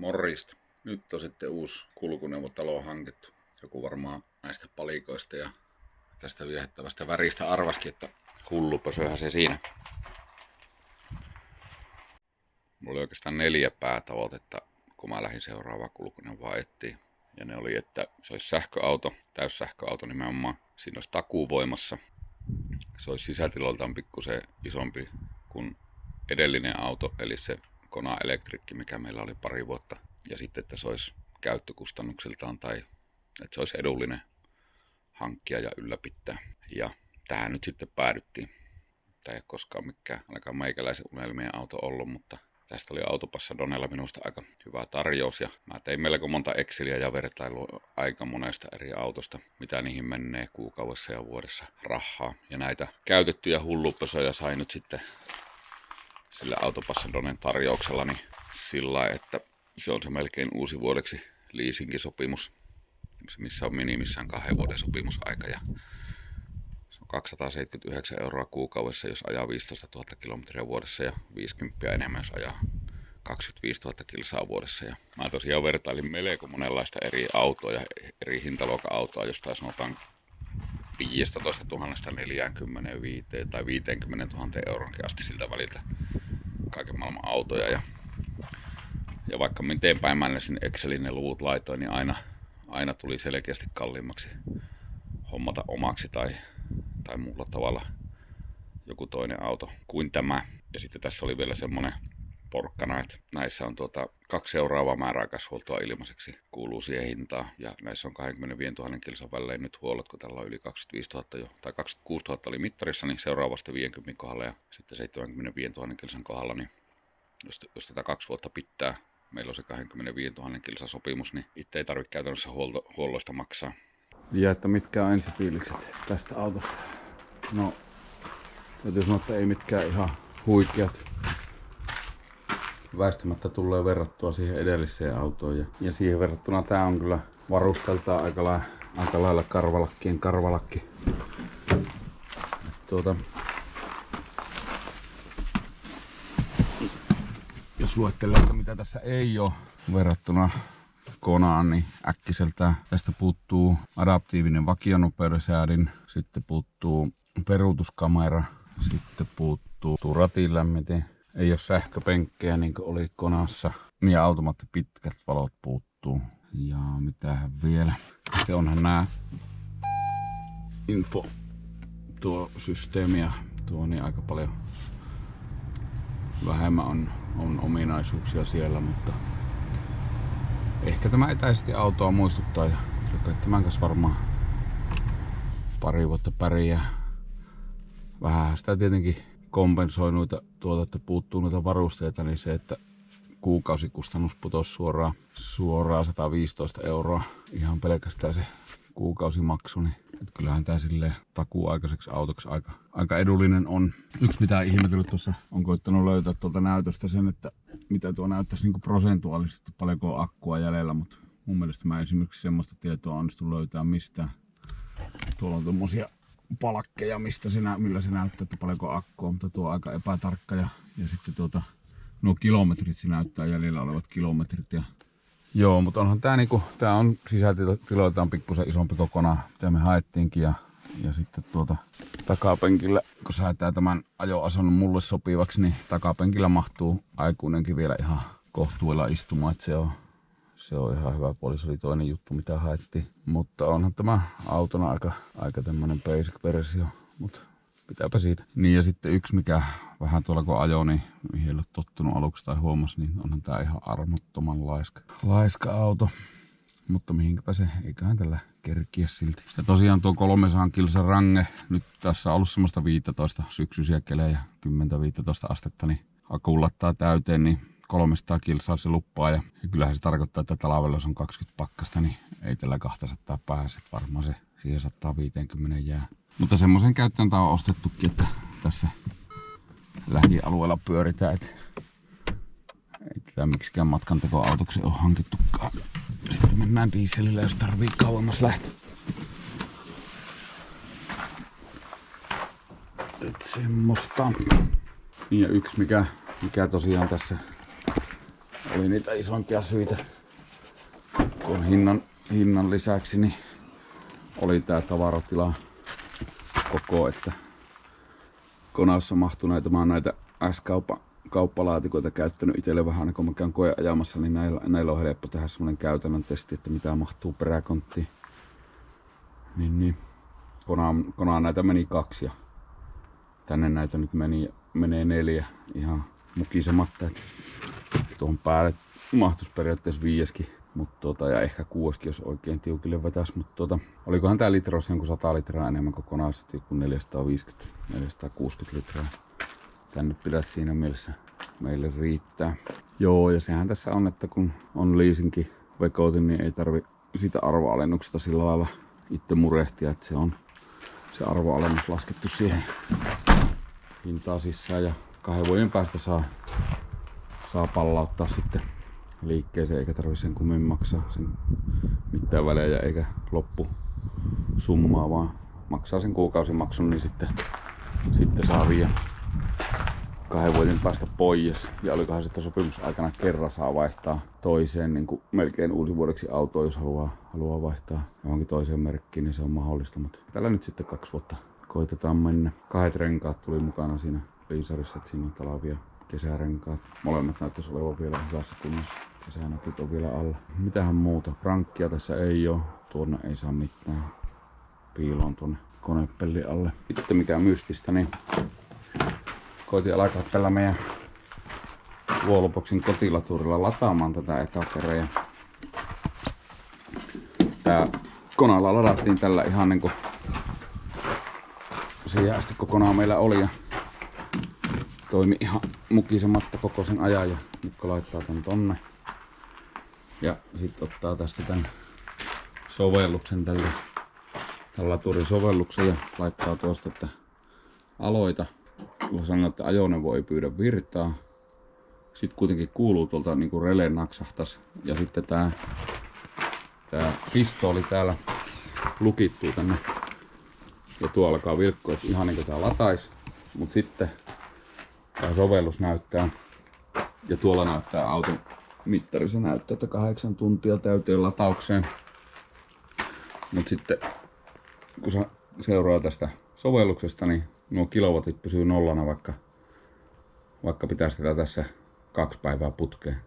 Morjesta. Nyt on sitten uusi kulkuneuvotalo hankittu. Joku varmaan näistä palikoista ja tästä viehättävästä väristä arvaskin, että hullupösöhän se siinä. Mulla oli oikeastaan 4 päätavoitetta, kun mä lähdin seuraavaa kulkuneuvoa etsiä. Ja ne oli, että se olisi sähköauto, täyssähköauto nimenomaan. Siinä olisi takuu voimassa. Se olisi sisätiloiltaan pikkusen isompi kuin edellinen auto, eli se Kona Electric, mikä meillä oli pari vuotta. Ja sitten, että se olisi käyttökustannuksiltaan tai että se olisi edullinen hankkia ja ylläpitää. Ja tähän nyt sitten päädyttiin. Tämä ei ole koskaan mikään ainakaan meikäläisen unelmien auto ollut, mutta tästä oli Autopassadonella minusta aika hyvä tarjous. Ja mä tein melko monta Exceliä ja vertailua aika monesta eri autosta, mitä niihin menee kuukaudessa ja vuodessa rahaa. Ja näitä käytettyjä hullupösöjä sai nyt sitten sillä Autopassadonen tarjouksella niin sillä, että se on se melkein uusi vuodeksi leasingisopimus, missä on minimissään 2 vuoden sopimusaika ja se on 279 € kuukaudessa, jos ajaa 15 000 kilometriä vuodessa ja 50 enemmän, jos ajaa 25 000 kilsaa vuodessa. Ja mä tosiaan vertailin melko monenlaista eri autoa ja eri hintaluokan autoa, jostain sanotaan 15 000 45 tai 50 000 euronkin asti siltä väliltä kaiken maailman autoja. Ja vaikka miten päin mä sinne Excelin ne luvut laitoin, niin aina tuli selkeästi kalliimmaksi hommata omaksi tai muulla tavalla joku toinen auto kuin tämä. Ja sitten tässä oli vielä semmonen porkkana, että näissä on 2 seuraavaa määräaikaishuoltoa ilmaiseksi, kuuluu siihen hintaan. Ja näissä on 25 000 kilsan välein nyt huollot, kun tällä on yli 25 000 jo, tai 26 000 oli mittarissa, niin seuraavasta 50 kohdalla ja sitten 75 000 kilsan kohdalla, niin jos tätä 2 vuotta pitää, meillä on se 25 000 kilsan sopimus, niin itse ei tarvitse käytännössä huolloista maksaa. Ja että mitkä on ensifiilikset tästä autosta? No, täytyy sanoa, että ei mitkään ihan huikeat. Väistämättä tulee verrattua siihen edelliseen autoon ja siihen verrattuna tää on kyllä varusteltaan aika lailla karvalakki. Jos luettelee, että mitä tässä ei ole verrattuna Konaan, niin äkkiseltään tästä puuttuu adaptiivinen vakionopeudensäädin, sitten puuttuu peruutuskamera, sitten puuttuu ratinlämmitin. Ei ole sähköpenkkejä niin kuin oli Konassa. Ja pitkät valot puuttuu. Ja mitähän vielä. Sitten onhan nämä tuo systeemiä. Tuo niin aika paljon vähemmän on ominaisuuksia siellä, mutta ehkä tämä etäisesti autoa muistuttaa ja tämän kanssa varmaan pari vuotta pärjää. Vähän sitä tietenkin kompensoi että puuttuu noita varusteita, niin se, että kuukausikustannus putosi suoraan 115 € ihan pelkästään se kuukausimaksu, niin että kyllähän tää silleen takuuaikaiseksi autoksi aika edullinen on. Yksi mitä ihmetellyt tuossa on koittanut löytää tuolta näytöstä sen, että mitä tuo näyttäisi niin prosentuaalisesti, paljonko on akkua jäljellä, mutta mun mielestä mä esimerkiksi semmoista tietoa onnistu löytää mistään. Tuolla on tommosia palkkeja, millä se näyttää, että paljonko akkua, mutta tuo on aika epätarkka ja sitten nuo kilometrit se näyttää jäljellä olevat kilometrit. Joo, mutta onhan tää on sisätiloiltaan pikkusen isompi kokonaan, mitä me haettiinkin ja sitten takapenkillä, kun säätää tämän ajoasennon mulle sopivaksi, niin takapenkillä mahtuu aikuinenkin vielä ihan kohtuudella istumaan, että se on ihan hyvä puoli. Se oli toinen juttu, mitä haettiin. Mutta onhan tämä autona aika tämmönen basic-versio, mutta pitääpä siitä. Niin ja sitten yksi, mikä vähän tuolla kun ajo, niin mihin ei ole tottunut aluksi tai huomasi, niin onhan tää ihan armottoman laiska auto. Mutta mihinkäpä se, eiköhän tällä kerkiä silti. Ja tosiaan tuo 300 kilsan range, nyt tässä on ollut semmoista 15 syksyisiä kelejä, 10-15 astetta, niin akun lattaa täyteen, niin 300 kilsaa se luppaa ja kyllähän se tarkoittaa, että talvella jos on 20 pakkasta, niin ei tällä 200 pääse. Varmaan se siihen 150 jää. Mutta semmoisen käyttöön tää on ostettukin, että tässä lähialueella pyöritään. Ei tätä miksikään matkantekoautoksi ole hankittukaan. Sitten mennään dieselillä, jos tarvii kauemmas lähteä. Et semmoista. Ja yksi mikä tosiaan tässä oli niitä isompia syitä. Tuon hinnan lisäksi niin oli tää tavaratila koko, että Konassa mahtui näitä. Mä oon näitä S-kauppalaatikoita käyttänyt itselle vähän, kun mä käyn koeajamassa, niin näillä on helppo tehdä semmonen käytännön testi, että mitä mahtuu peräkonttiin. Niin. Konaan näitä meni 2 ja tänne näitä nyt menee 4 ihan mukisematta. Tuohon päälle mahtuisi periaatteessa 5kin, ja ehkä 6kin, jos oikein tiukille vetäisi. Mutta olikohan tää litraus jonkun 100 litraa enemmän kuin Konassa, joku 450-460 litraa. Tänne pitäisi siinä mielessä meille riittää. Joo, ja sehän tässä on, että kun on leasingi vekoutin, niin ei tarvi siitä arvoalennuksesta sillä lailla itse murehtia, että se on se arvoalennus laskettu siihen hintaa sisään ja 2 vuoden päästä saa pallauttaa sitten liikkeeseen, eikä tarvi sen kummin maksaa sen mitään välejä eikä loppusummaa, vaan maksaa sen kuukausimaksun, niin sitten saa viedä 2 vuoden päästä pois. Ja olikohan sitten sopimusaikana kerran saa vaihtaa toiseen niin kuin melkein uusivuodeksi autoa, jos haluaa vaihtaa johonkin toiseen merkkiin, niin se on mahdollista. Mutta tällä nyt sitten 2 vuotta koitetaan mennä. 2 renkaat tuli mukana siinä liisarissa, että siinä on talavia kesärenkaat. Molemmat näyttäisi olevan vielä hyvässä kunnossa. Kesänäkyt on vielä alla. Mitähän muuta? Frankkia tässä ei oo. Tuonne ei saa mitään. Piiloon tuonne konepellin alle. Sitten mikä mystistä, niin koitin alkaa tällä meidän Wallboxin kotilaturilla lataamaan tätä ekakereä. Tää Konalla ladattiin tällä ihan niinku siihen asti kun Kona meillä oli ja toimi ihan mukisematta koko sen ajan, ja nyt kun laittaa tän tonne ja sit ottaa tästä tän sovelluksen tällä laturin sovelluksen ja laittaa tuosta, että aloita. Kun sanoo, että ajoneuvo ei pyydä virtaa. Sitten kuitenkin kuuluu tuolta niinku rele naksahtas. Ja sitten tää pistooli täällä lukittuu tänne. Ja tuo alkaa vilkkoa, että ihan niinku tää latais. Mut sitten tää sovellus näyttää. Ja tuolla näyttää auton mittarissa näyttää, että 8 tuntia täyteen lataukseen. Mut sitten kun seuraa tästä sovelluksesta, niin nuo kilowatit pysyy nollana, vaikka pitäisi tätä tässä 2 päivää putkeen.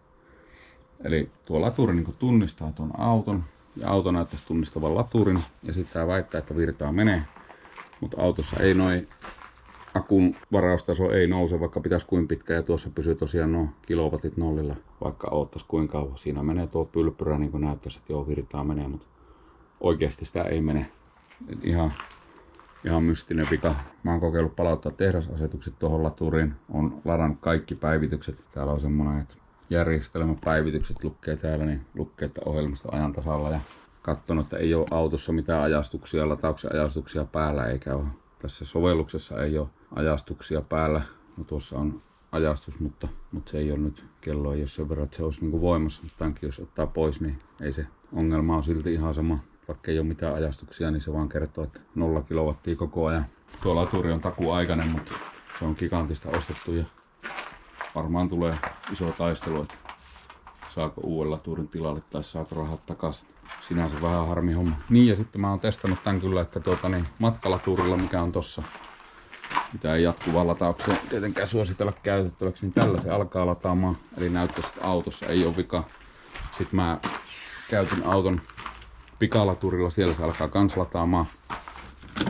Eli tuo laturi niin tunnistaa tuon auton ja auto näyttäisi tunnistavan laturin ja sitten tää väittää, että virtaa menee. Mutta autossa ei noin akun varaustaso ei nouse, vaikka pitäisi kuin pitkä, ja tuossa pysyy tosiaan nuo kilowatit nollilla, vaikka oottais kuinka kauan. Siinä menee tuo pylppyrä, niin kuin näyttäisi, että joo, virtaa menee, mutta oikeasti sitä ei mene. Ihan mystinen vika. Mä oon kokeillut palauttaa tehdasasetukset tuohon laturiin. On ladannut kaikki päivitykset. Täällä on semmonen, että järjestelmäpäivitykset lukee täällä, niin lukee, että ohjelmista ajan tasalla. Ja katsonut, että ei ole autossa mitään ajastuksia, latauksen ajastuksia päällä, eikä ole. Tässä sovelluksessa ei ole ajastuksia päällä. No tuossa on ajastus, mutta se ei ole nyt, kello ei ole sen verran, että se olisi niin voimassa. Mutta tämänkin jos ottaa pois, niin ei se ongelma on silti ihan sama. Vaikka ei ole mitään ajastuksia, niin se vaan kertoo, että 0 kilowattia koko ajan. Tuo laturi on takuaikainen, mutta se on Gigantista ostettu ja varmaan tulee iso taistelu, että saako uuden laturin tilalle tai saako rahat takaisin. Sinänsä vähän harmi homma. Niin, ja sitten mä oon testannut tän kyllä, että matkalaturilla, mikä on tossa, mitä ei jatkuvaan lataukseen tietenkään suositella käytettäväksi, niin tällä se alkaa lataamaan. Eli näyttäisi, että autossa ei ole vika. Sitten mä käytin auton pikalaturilla, siellä se alkaa kans lataamaan.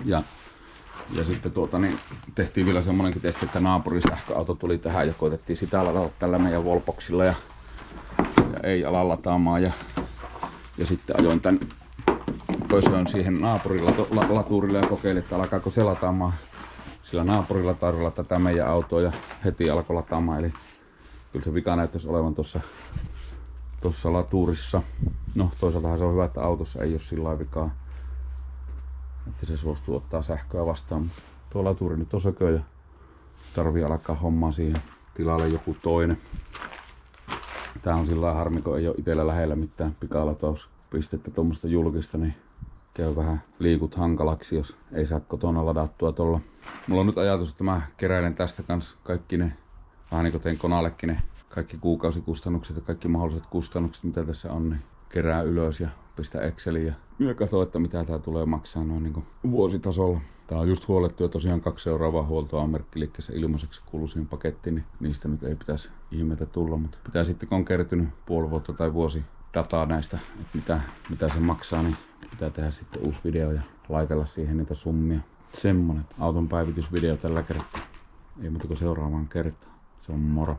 Ja sitten tehtiin vielä semmonenkin testi, että naapurin sähköauto tuli tähän ja koitettiin sitä ladata tällä meidän Wallboxilla ja ei ala lataamaan. Ja sitten ajoin tän pösön siihen naapurilaturille ja kokeilin, että alkaako se lataamaan sillä naapurilaturilla tätä meidän autoa, ja heti alkoi lataamaan. Eli kyllä se vika näyttäisi olevan tuossa laturissa. No toisaaltahan se on hyvä, että autossa ei ole sillä lailla vikaa, että se suostuu ottaa sähköä vastaan. Tuo laturi nyt on sökö ja tarvii alkaa hommaa siihen tilalle joku toinen. Tää on sillä lailla harmi, kun ei ole itsellä lähellä mitään pikalataupistettä tuommoista julkista, niin käy vähän liikut hankalaksi, jos ei saa kotona ladattua tuolla. Mulla on nyt ajatus, että mä keräilen tästä kanssa kaikki ne, vähän niin kuin tein Konallekin ne kaikki kuukausikustannukset ja kaikki mahdolliset kustannukset, mitä tässä on, niin kerää ylös ja pistä Exceliin ja katso, että mitä tää tulee maksaa noin niin vuositasolla. Tää on just huolettu ja tosiaan 2 seuraavaa huoltoa on merkkiliikkeessä ilmaiseksi kuuluu siihen pakettiin, niin niistä nyt ei pitäisi ihmeitä tulla, mutta pitää sitten kun on kertynyt puoli vuotta tai vuosi dataa näistä, että mitä se maksaa, niin pitää tehdä sitten uusi video ja laitella siihen niitä summia. Semmonen auton päivitysvideo tällä kertaa. Ei muuta kuin seuraavaan kertaan. Se on moro.